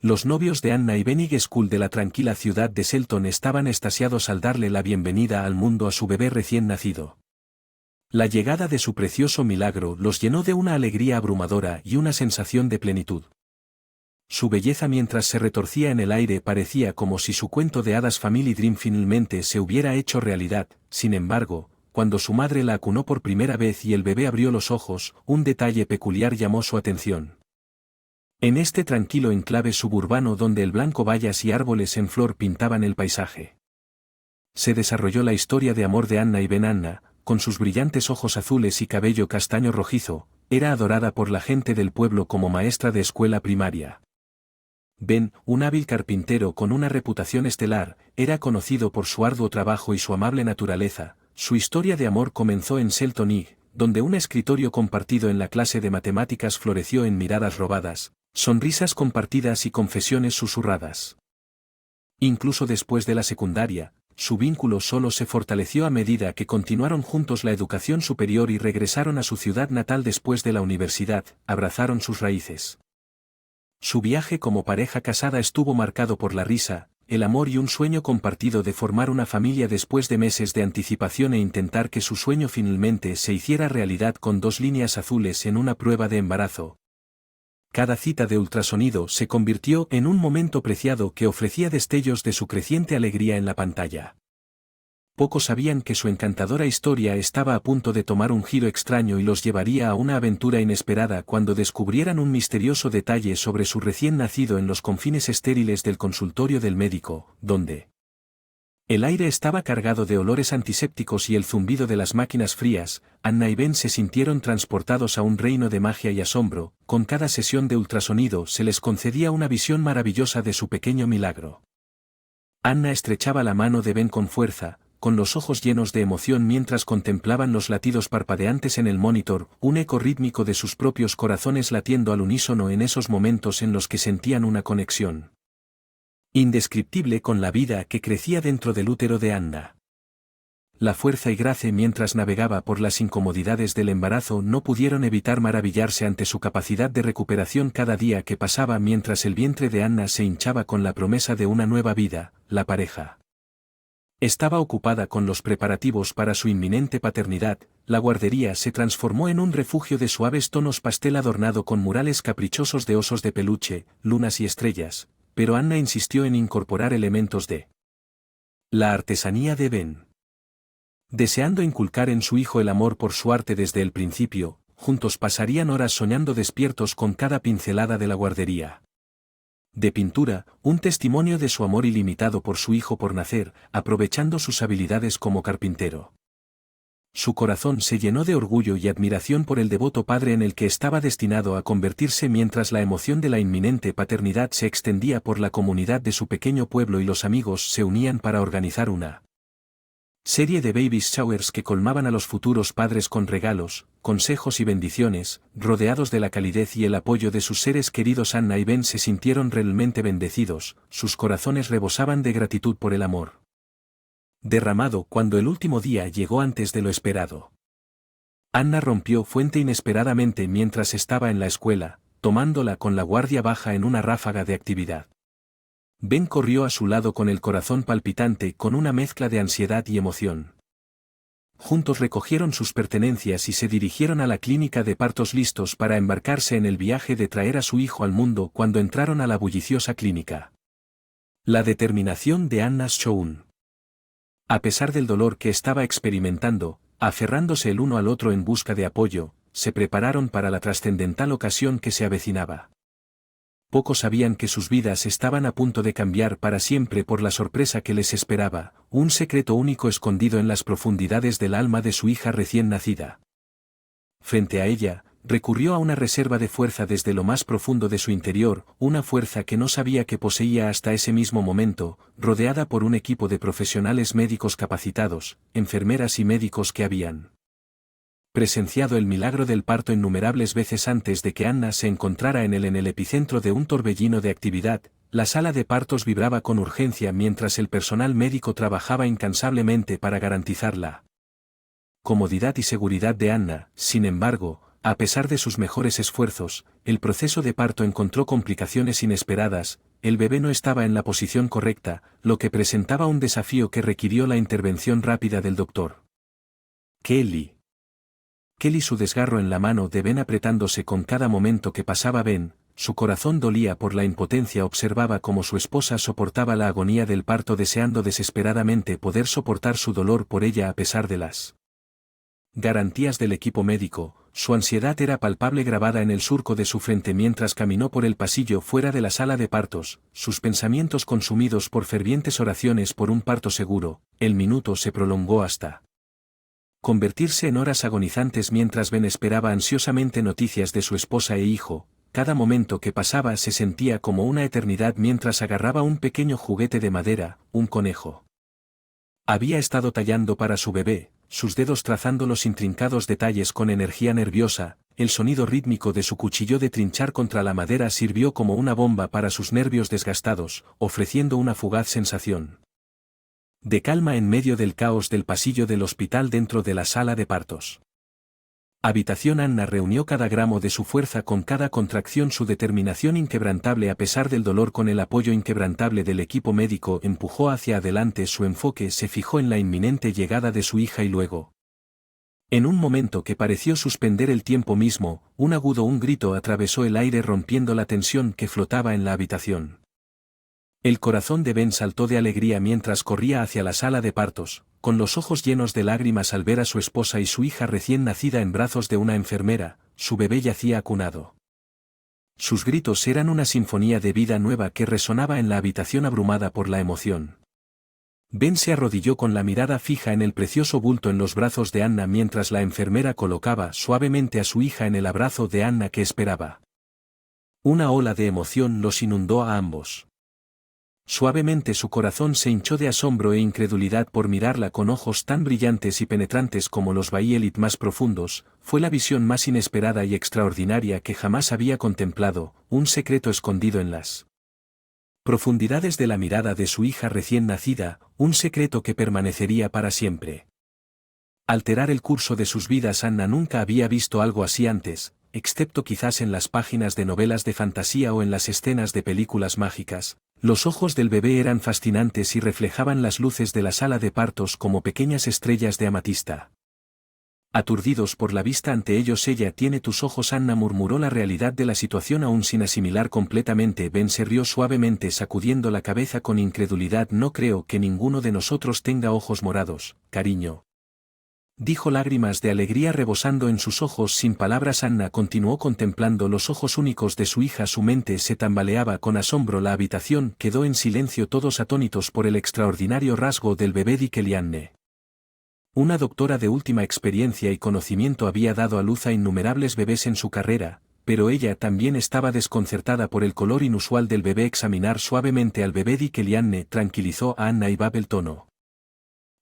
Los novios de Anna y Bennig School de la tranquila ciudad de Selton estaban extasiados al darle la bienvenida al mundo a su bebé recién nacido. La llegada de su precioso milagro los llenó de una alegría abrumadora y una sensación de plenitud. Su belleza mientras se retorcía en el aire parecía como si su cuento de hadas Family Dream finalmente se hubiera hecho realidad. Sin embargo, cuando su madre la acunó por primera vez y el bebé abrió los ojos, un detalle peculiar llamó su atención. En este tranquilo enclave suburbano donde el blanco vallas y árboles en flor pintaban el paisaje, se desarrolló la historia de amor de Anna y Ben. Anna, con sus brillantes ojos azules y cabello castaño rojizo, era adorada por la gente del pueblo como maestra de escuela primaria. Ben, un hábil carpintero con una reputación estelar, era conocido por su arduo trabajo y su amable naturaleza. Su historia de amor comenzó en Selton High, donde un escritorio compartido en la clase de matemáticas floreció en miradas robadas, sonrisas compartidas y confesiones susurradas. Incluso después de la secundaria, su vínculo solo se fortaleció a medida que continuaron juntos la educación superior y regresaron a su ciudad natal después de la universidad, abrazaron sus raíces. Su viaje como pareja casada estuvo marcado por la risa, el amor y un sueño compartido de formar una familia después de meses de anticipación e intentar que su sueño finalmente se hiciera realidad con 2 líneas azules en una prueba de embarazo. Cada cita de ultrasonido se convirtió en un momento preciado que ofrecía destellos de su creciente alegría en la pantalla. Pocos sabían que su encantadora historia estaba a punto de tomar un giro extraño y los llevaría a una aventura inesperada cuando descubrieran un misterioso detalle sobre su recién nacido en los confines estériles del consultorio del médico, donde el aire estaba cargado de olores antisépticos y el zumbido de las máquinas frías. Anna y Ben se sintieron transportados a un reino de magia y asombro. Con cada sesión de ultrasonido se les concedía una visión maravillosa de su pequeño milagro. Anna estrechaba la mano de Ben con fuerza, con los ojos llenos de emoción mientras contemplaban los latidos parpadeantes en el monitor, un eco rítmico de sus propios corazones latiendo al unísono en esos momentos en los que sentían una conexión indescriptible con la vida que crecía dentro del útero de Anna. La fuerza y gracia mientras navegaba por las incomodidades del embarazo no pudieron evitar maravillarse ante su capacidad de recuperación cada día que pasaba mientras el vientre de Anna se hinchaba con la promesa de una nueva vida. La pareja estaba ocupada con los preparativos para su inminente paternidad. La guardería se transformó en un refugio de suaves tonos pastel adornado con murales caprichosos de osos de peluche, lunas y estrellas, pero Anna insistió en incorporar elementos de la artesanía de Ben. Deseando inculcar en su hijo el amor por su arte desde el principio, juntos pasarían horas soñando despiertos con cada pincelada de la guardería de pintura, un testimonio de su amor ilimitado por su hijo por nacer, aprovechando sus habilidades como carpintero. Su corazón se llenó de orgullo y admiración por el devoto padre en el que estaba destinado a convertirse mientras la emoción de la inminente paternidad se extendía por la comunidad de su pequeño pueblo y los amigos se unían para organizar una serie de baby showers que colmaban a los futuros padres con regalos, consejos y bendiciones. Rodeados de la calidez y el apoyo de sus seres queridos, Anna y Ben se sintieron realmente bendecidos, sus corazones rebosaban de gratitud por el amor derramado cuando el último día llegó antes de lo esperado. Anna rompió fuente inesperadamente mientras estaba en la escuela, tomándola con la guardia baja en una ráfaga de actividad. Ben corrió a su lado con el corazón palpitante con una mezcla de ansiedad y emoción. Juntos recogieron sus pertenencias y se dirigieron a la clínica de partos listos para embarcarse en el viaje de traer a su hijo al mundo cuando entraron a la bulliciosa clínica. La determinación de Anna Schoen. A pesar del dolor que estaba experimentando, aferrándose el uno al otro en busca de apoyo, se prepararon para la trascendental ocasión que se avecinaba. Pocos sabían que sus vidas estaban a punto de cambiar para siempre por la sorpresa que les esperaba, un secreto único escondido en las profundidades del alma de su hija recién nacida. Frente a ella, recurrió a una reserva de fuerza desde lo más profundo de su interior, una fuerza que no sabía que poseía hasta ese mismo momento, rodeada por un equipo de profesionales médicos capacitados, enfermeras y médicos que habían presenciado el milagro del parto innumerables veces antes de que Anna se encontrara en el epicentro de un torbellino de actividad. La sala de partos vibraba con urgencia mientras el personal médico trabajaba incansablemente para garantizar la comodidad y seguridad de Anna. Sin embargo, a pesar de sus mejores esfuerzos, el proceso de parto encontró complicaciones inesperadas. el bebé no estaba en la posición correcta, lo que presentaba un desafío que requirió la intervención rápida del doctor. Kelly. Su desgarro en la mano de Ben apretándose con cada momento que pasaba Ben, su corazón dolía por la impotencia, observaba cómo su esposa soportaba la agonía del parto deseando desesperadamente poder soportar su dolor por ella a pesar de las garantías del equipo médico. Su ansiedad era palpable grabada en el surco de su frente mientras caminó por el pasillo fuera de la sala de partos, sus pensamientos consumidos por fervientes oraciones por un parto seguro. El minuto se prolongó hasta convertirse en horas agonizantes mientras Ben esperaba ansiosamente noticias de su esposa e hijo. Cada momento que pasaba se sentía como una eternidad mientras agarraba un pequeño juguete de madera, un conejo. Había estado tallando para su bebé, sus dedos trazando los intrincados detalles con energía nerviosa. El sonido rítmico de su cuchillo de trinchar contra la madera sirvió como una bomba para sus nervios desgastados, ofreciendo una fugaz sensación de calma en medio del caos del pasillo del hospital dentro de la sala de partos. Habitación. Anna reunió cada gramo de su fuerza con cada contracción, su determinación inquebrantable a pesar del dolor con el apoyo inquebrantable del equipo médico empujó hacia adelante, su enfoque se fijó en la inminente llegada de su hija y luego, en un momento que pareció suspender el tiempo mismo, un grito atravesó el aire rompiendo la tensión que flotaba en la habitación. El corazón de Ben saltó de alegría mientras corría hacia la sala de partos, con los ojos llenos de lágrimas al ver a su esposa y su hija recién nacida en brazos de una enfermera. Su bebé yacía acunado. Sus gritos eran una sinfonía de vida nueva que resonaba en la habitación abrumada por la emoción. Ben se arrodilló con la mirada fija en el precioso bulto en los brazos de Anna mientras la enfermera colocaba suavemente a su hija en el abrazo de Anna que esperaba. Una ola de emoción los inundó a ambos. Suavemente su corazón se hinchó de asombro e incredulidad por mirarla con ojos tan brillantes y penetrantes como los Violet más profundos. Fue la visión más inesperada y extraordinaria que jamás había contemplado, un secreto escondido en las profundidades de la mirada de su hija recién nacida, un secreto que permanecería para siempre. Alterar el curso de sus vidas. Anna nunca había visto algo así antes, excepto quizás en las páginas de novelas de fantasía o en las escenas de películas mágicas. Los ojos del bebé eran fascinantes y reflejaban las luces de la sala de partos como pequeñas estrellas de amatista. Aturdidos por la vista ante ellos. Ella tiene tus ojos. Anna murmuró la realidad de la situación aún sin asimilar completamente. Ben se rió suavemente sacudiendo la cabeza con incredulidad. No creo que ninguno de nosotros tenga ojos morados, cariño, dijo, lágrimas de alegría rebosando en sus ojos. Sin palabras Anna continuó contemplando los ojos únicos de su hija, su mente se tambaleaba con asombro. La habitación quedó en silencio, todos atónitos por el extraordinario rasgo del bebé de Kellyanne. Una doctora de última experiencia y conocimiento había dado a luz a innumerables bebés en su carrera, pero ella también estaba desconcertada por el color inusual del bebé. Examinar suavemente al bebé de Kellyanne tranquilizó a Anna y bajó el tono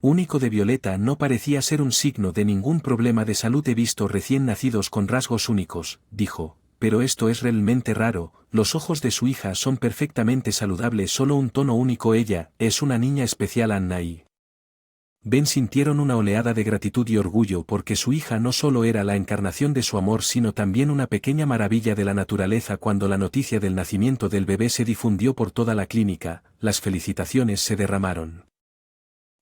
único de Violeta no parecía ser un signo de ningún problema de salud. He visto recién nacidos con rasgos únicos, dijo, pero esto es realmente raro. Los ojos de su hija son perfectamente saludables, solo un tono único. Ella es una niña especial. Anna y Ben sintieron una oleada de gratitud y orgullo porque su hija no solo era la encarnación de su amor sino también una pequeña maravilla de la naturaleza. Cuando la noticia del nacimiento del bebé se difundió por toda la clínica, las felicitaciones se derramaron.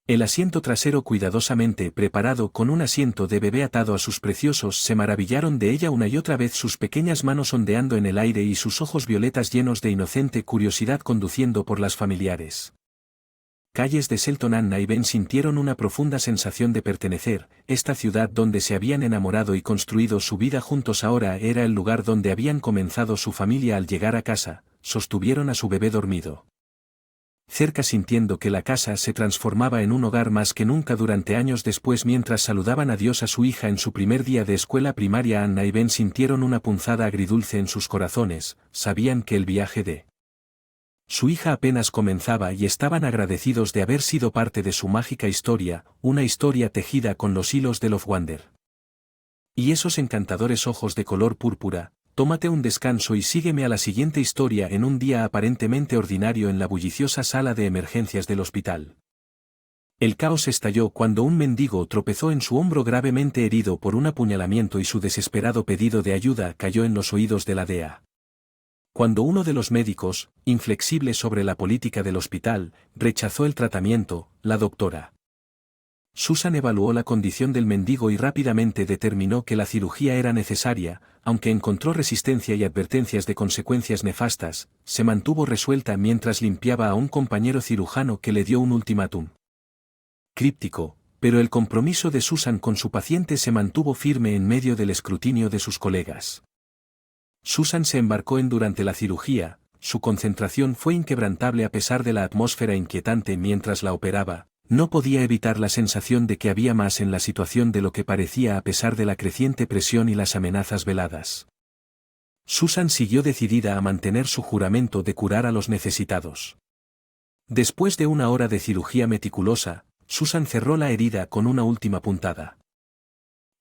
El asiento trasero cuidadosamente preparado con un asiento de bebé atado a sus preciosos, se maravillaron de ella una y otra vez, sus pequeñas manos ondeando en el aire y sus ojos violetas llenos de inocente curiosidad conduciendo por las familiares calles de Selton. Anna y Ben sintieron una profunda sensación de pertenecer. Esta ciudad donde se habían enamorado y construido su vida juntos ahora era el lugar donde habían comenzado su familia. Al llegar a casa, sostuvieron a su bebé dormido cerca, sintiendo que la casa se transformaba en un hogar más que nunca. Durante años después, mientras saludaban a Dios a su hija en su primer día de escuela primaria, Anna y Ben sintieron una punzada agridulce en sus corazones. Sabían que el viaje de su hija apenas comenzaba y estaban agradecidos de haber sido parte de su mágica historia, una historia tejida con los hilos de Love Wonder. Y esos encantadores ojos de color púrpura. Tómate un descanso y sígueme a la siguiente historia. En un día aparentemente ordinario en la bulliciosa sala de emergencias del hospital. El caos estalló cuando un mendigo tropezó en su hombro gravemente herido por un apuñalamiento y su desesperado pedido de ayuda cayó en los oídos de la DEA. Cuando uno de los médicos, inflexible sobre la política del hospital, rechazó el tratamiento, la doctora Susan evaluó la condición del mendigo y rápidamente determinó que la cirugía era necesaria, aunque encontró resistencia y advertencias de consecuencias nefastas, se mantuvo resuelta mientras limpiaba a un compañero cirujano que le dio un ultimátum críptico, pero el compromiso de Susan con su paciente se mantuvo firme en medio del escrutinio de sus colegas. Susan se embarcó durante la cirugía, su concentración fue inquebrantable a pesar de la atmósfera inquietante mientras la operaba. No podía evitar la sensación de que había más en la situación de lo que parecía a pesar de la creciente presión y las amenazas veladas. Susan siguió decidida a mantener su juramento de curar a los necesitados. Después de una hora de cirugía meticulosa, Susan cerró la herida con una última puntada.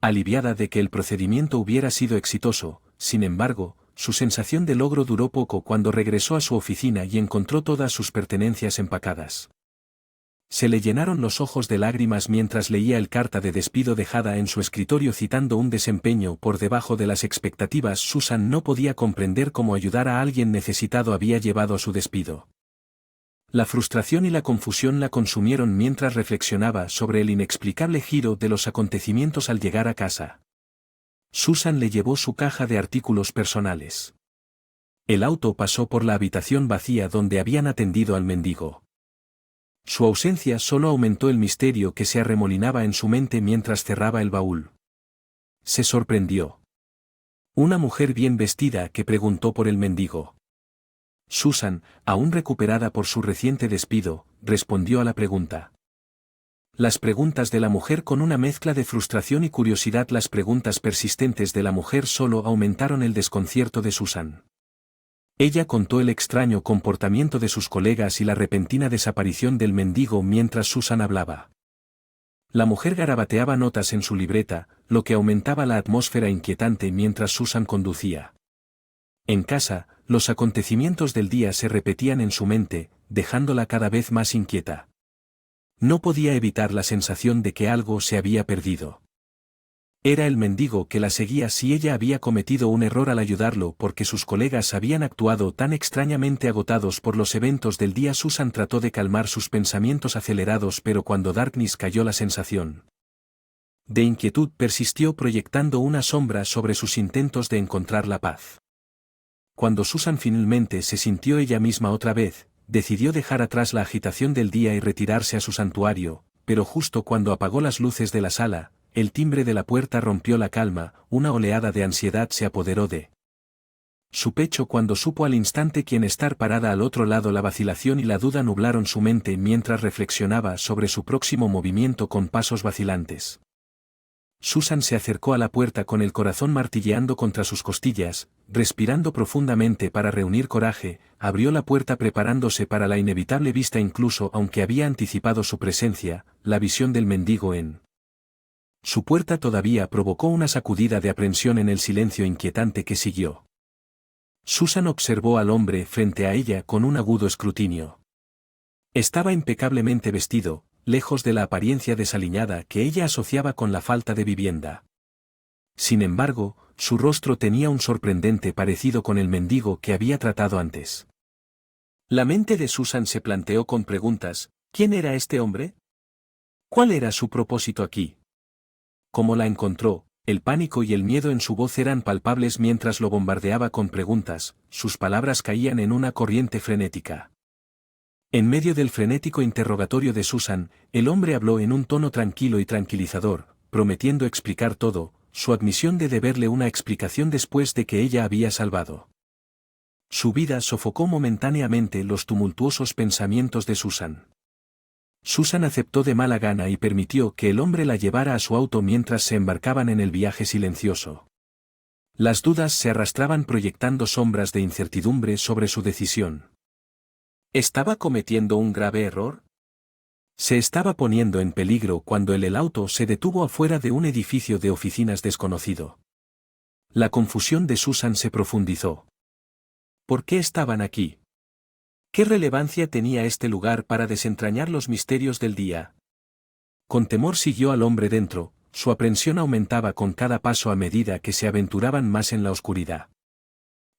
Aliviada de que el procedimiento hubiera sido exitoso, sin embargo, su sensación de logro duró poco cuando regresó a su oficina y encontró todas sus pertenencias empacadas. Se le llenaron los ojos de lágrimas mientras leía el carta de despido dejada en su escritorio citando un desempeño por debajo de las expectativas. Susan no podía comprender cómo ayudar a alguien necesitado había llevado a su despido. La frustración y la confusión la consumieron mientras reflexionaba sobre el inexplicable giro de los acontecimientos al llegar a casa. Susan le llevó su caja de artículos personales. El auto pasó por la habitación vacía donde habían atendido al mendigo. Su ausencia solo aumentó el misterio que se arremolinaba en su mente mientras cerraba el baúl. Se sorprendió. Una mujer bien vestida que preguntó por el mendigo. Susan, aún recuperada por su reciente despido, respondió a la pregunta. Las preguntas de la mujer con una mezcla de frustración y curiosidad. Las preguntas persistentes de la mujer solo aumentaron el desconcierto de Susan. Ella contó el extraño comportamiento de sus colegas y la repentina desaparición del mendigo mientras Susan hablaba. La mujer garabateaba notas en su libreta, lo que aumentaba la atmósfera inquietante mientras Susan conducía. En casa, los acontecimientos del día se repetían en su mente, dejándola cada vez más inquieta. No podía evitar la sensación de que algo se había perdido. Era el mendigo que la seguía si ella había cometido un error al ayudarlo porque sus colegas habían actuado tan extrañamente agotados por los eventos del día. Susan trató de calmar sus pensamientos acelerados, pero cuando Darkness cayó la sensación de inquietud persistió proyectando una sombra sobre sus intentos de encontrar la paz. Cuando Susan finalmente se sintió ella misma otra vez, decidió dejar atrás la agitación del día y retirarse a su santuario, pero justo cuando apagó las luces de la sala, el timbre de la puerta rompió la calma. Una oleada de ansiedad se apoderó de su pecho cuando supo al instante quién estar parada al otro lado. La vacilación y la duda nublaron su mente mientras reflexionaba sobre su próximo movimiento con pasos vacilantes. Susan se acercó a la puerta con el corazón martilleando contra sus costillas, respirando profundamente para reunir coraje, abrió la puerta preparándose para la inevitable vista. Incluso aunque había anticipado su presencia, la visión del mendigo en su puerta todavía provocó una sacudida de aprensión en el silencio inquietante que siguió. Susan observó al hombre frente a ella con un agudo escrutinio. Estaba impecablemente vestido, lejos de la apariencia desaliñada que ella asociaba con la falta de vivienda. Sin embargo, su rostro tenía un sorprendente parecido con el mendigo que había tratado antes. La mente de Susan se planteó con preguntas: ¿quién era este hombre? ¿Cuál era su propósito aquí? ¿Cómo la encontró? El pánico y el miedo en su voz eran palpables mientras lo bombardeaba con preguntas. Sus palabras caían en una corriente frenética. En medio del frenético interrogatorio de Susan, el hombre habló en un tono tranquilo y tranquilizador, prometiendo explicar todo, su admisión de deberle una explicación después de que ella había salvado su vida sofocó momentáneamente los tumultuosos pensamientos de Susan. Susan aceptó de mala gana y permitió que el hombre la llevara a su auto mientras se embarcaban en el viaje silencioso. Las dudas se arrastraban proyectando sombras de incertidumbre sobre su decisión. ¿Estaba cometiendo un grave error? Se estaba poniendo en peligro cuando el auto se detuvo afuera de un edificio de oficinas desconocido. La confusión de Susan se profundizó. ¿Por qué estaban aquí? ¿Qué relevancia tenía este lugar para desentrañar los misterios del día? Con temor siguió al hombre dentro, su aprensión aumentaba con cada paso a medida que se aventuraban más en la oscuridad.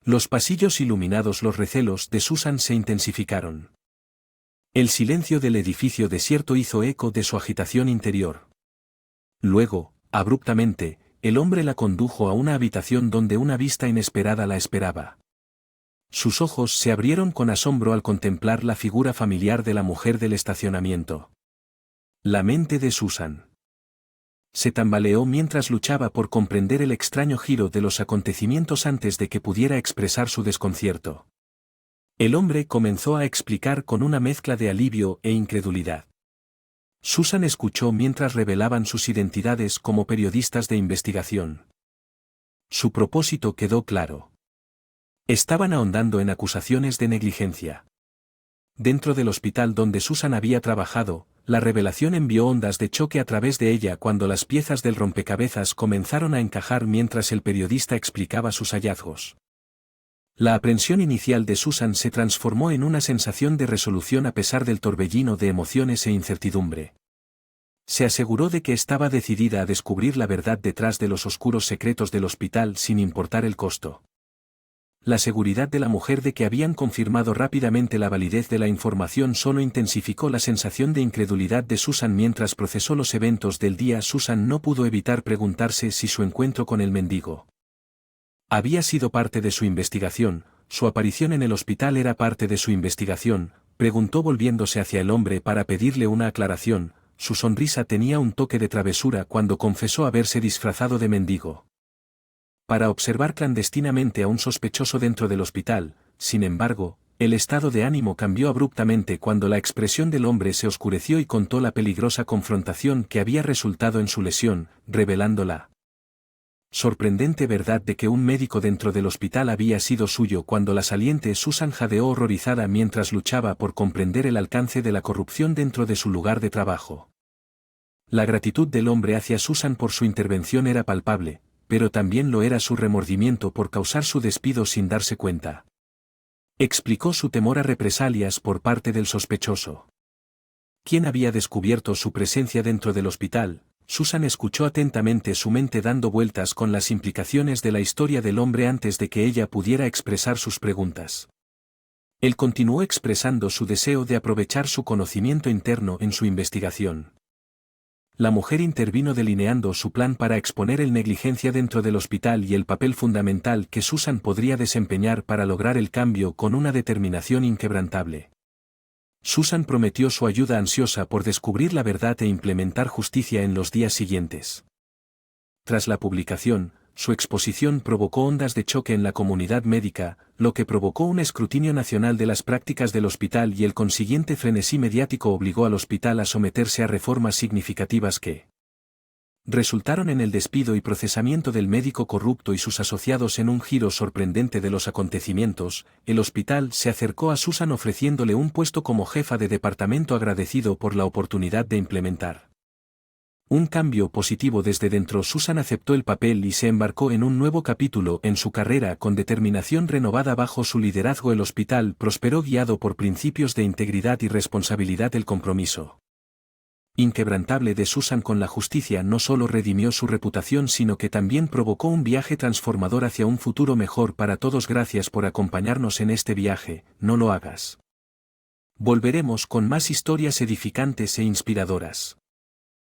Los pasillos iluminados, los recelos de Susan se intensificaron. El silencio del edificio desierto hizo eco de su agitación interior. Luego, abruptamente, el hombre la condujo a una habitación donde una vista inesperada la esperaba. Sus ojos se abrieron con asombro al contemplar la figura familiar de la mujer del estacionamiento. La mente de Susan se tambaleó mientras luchaba por comprender el extraño giro de los acontecimientos antes de que pudiera expresar su desconcierto. El hombre comenzó a explicar con una mezcla de alivio e incredulidad. Susan escuchó mientras revelaban sus identidades como periodistas de investigación. Su propósito quedó claro. Estaban ahondando en acusaciones de negligencia. Dentro del hospital donde Susan había trabajado, la revelación envió ondas de choque a través de ella cuando las piezas del rompecabezas comenzaron a encajar mientras el periodista explicaba sus hallazgos. La aprensión inicial de Susan se transformó en una sensación de resolución a pesar del torbellino de emociones e incertidumbre. Se aseguró de que estaba decidida a descubrir la verdad detrás de los oscuros secretos del hospital sin importar el costo. La seguridad de la mujer de que habían confirmado rápidamente la validez de la información solo intensificó la sensación de incredulidad de Susan mientras procesó los eventos del día. Susan no pudo evitar preguntarse si su encuentro con el mendigo había sido parte de su investigación. Su aparición en el hospital era parte de su investigación, preguntó volviéndose hacia el hombre para pedirle una aclaración. Su sonrisa tenía un toque de travesura cuando confesó haberse disfrazado de mendigo para observar clandestinamente a un sospechoso dentro del hospital. Sin embargo, el estado de ánimo cambió abruptamente cuando la expresión del hombre se oscureció y contó la peligrosa confrontación que había resultado en su lesión, revelando la sorprendente verdad de que un médico dentro del hospital había sido suyo. Cuando la saliente Susan jadeó horrorizada mientras luchaba por comprender el alcance de la corrupción dentro de su lugar de trabajo. La gratitud del hombre hacia Susan por su intervención era palpable, pero también lo era su remordimiento por causar su despido sin darse cuenta. Explicó su temor a represalias por parte del sospechoso. ¿Quién había descubierto su presencia dentro del hospital? Susan escuchó atentamente, su mente dando vueltas con las implicaciones de la historia del hombre antes de que ella pudiera expresar sus preguntas. Él continuó expresando su deseo de aprovechar su conocimiento interno en su investigación. La mujer intervino delineando su plan para exponer el negligencia dentro del hospital y el papel fundamental que Susan podría desempeñar para lograr el cambio con una determinación inquebrantable. Susan prometió su ayuda ansiosa por descubrir la verdad e implementar justicia en los días siguientes. Tras la publicación, su exposición provocó ondas de choque en la comunidad médica, lo que provocó un escrutinio nacional de las prácticas del hospital y el consiguiente frenesí mediático obligó al hospital a someterse a reformas significativas que resultaron en el despido y procesamiento del médico corrupto y sus asociados. En un giro sorprendente de los acontecimientos, el hospital se acercó a Susan ofreciéndole un puesto como jefa de departamento, agradecido por la oportunidad de implementar un cambio positivo desde dentro. Susan aceptó el papel y se embarcó en un nuevo capítulo en su carrera con determinación renovada. Bajo su liderazgo el hospital prosperó guiado por principios de integridad y responsabilidad. El compromiso inquebrantable de Susan con la justicia no solo redimió su reputación sino que también provocó un viaje transformador hacia un futuro mejor para todos. Gracias por acompañarnos en este viaje, no lo hagas. Volveremos con más historias edificantes e inspiradoras.